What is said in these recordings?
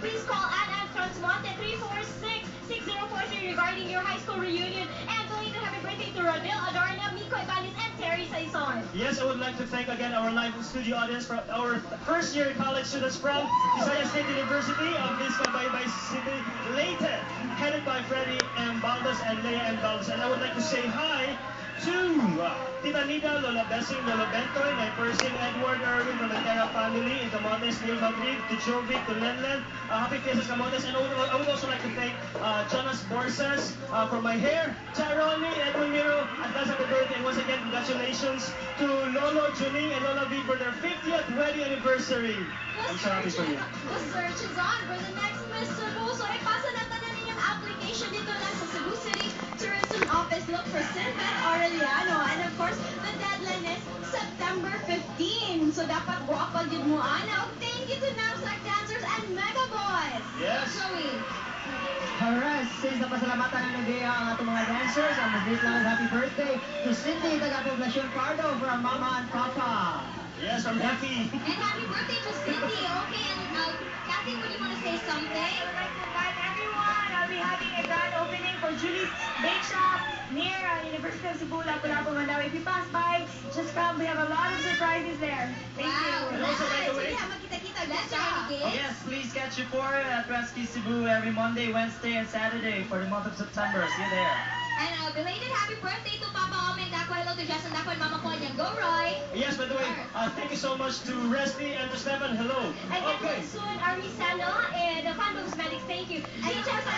please call Anne Transmonte 346-6043 regarding your high school reunion. And belated happy birthday to Rodil, Adarna, Miko Ibanez, and Terry Saison. Yes, I would like to thank again our live studio audience from our first year college students from Visayas State University of Vizcaya City, Leyte, headed by Freddie M. Baldos and Leia M. Baldos. And I would like to say hi to Tita Nida, Lola Bessing, Lola Bentoy, my Pershing, Edward Irwin from the Terra family in Camotes, Neil Madrid, to Jovic, to Lenlen, Happy Fiestas Camotes, and I would also like to thank Jonas Borsas for my hair, Charoni, Edwin Miro, at last happy birthday, and once again, congratulations to Lolo Juning and Lola V for their 50th wedding anniversary. I'm so happy for you. The search is on for the next Miss Cebu. So ipasa natin na ninyong application dito lang sa Cebu City Tourism Office. Look for Sinbeth Aureliano. And of course, the deadline is September 15. So dapat guwapa yun mo, Ana. Thank you to Knapsack Dancers and Mega Boys. Yes. Joey. Alright, since napasalamatan ng nagaya ang atong mga dancers, ang mas lang ang happy birthday to Cindy Taga-Poblacion Pardo from Mama and Papa. Yes, from Kathy. And happy birthday to Cindy. Okay, and Kathy, would you want to say something? I would like to invite everyone. I'll be having a grand opening for Julie's Bake Shop near University of Cebu, Lapu-Lapu, Mandaue. If you pass by, just come. We have a lot of surprises there. Thank you. And also, by the way, Yeah, magkita-kita. Let's try Yes, please catch your pour at Rescue Cebu every Monday, Wednesday, and Saturday for the month of September. See you there. And belated happy birthday to Papa Ome Dako. Hello to Justin Dako and Mama Konyang. Go, Roy. yes, by the way, thank you so much to Resty and to Stefan. Hello. And Okay. soon, Army Sano and the Fan Cosmetics. Thank you. And just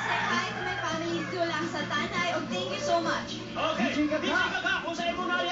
Say hi to my family too lang sa Tanay. Oh, thank you so much. Okay. DJ Kaka, kung sa'yo mo na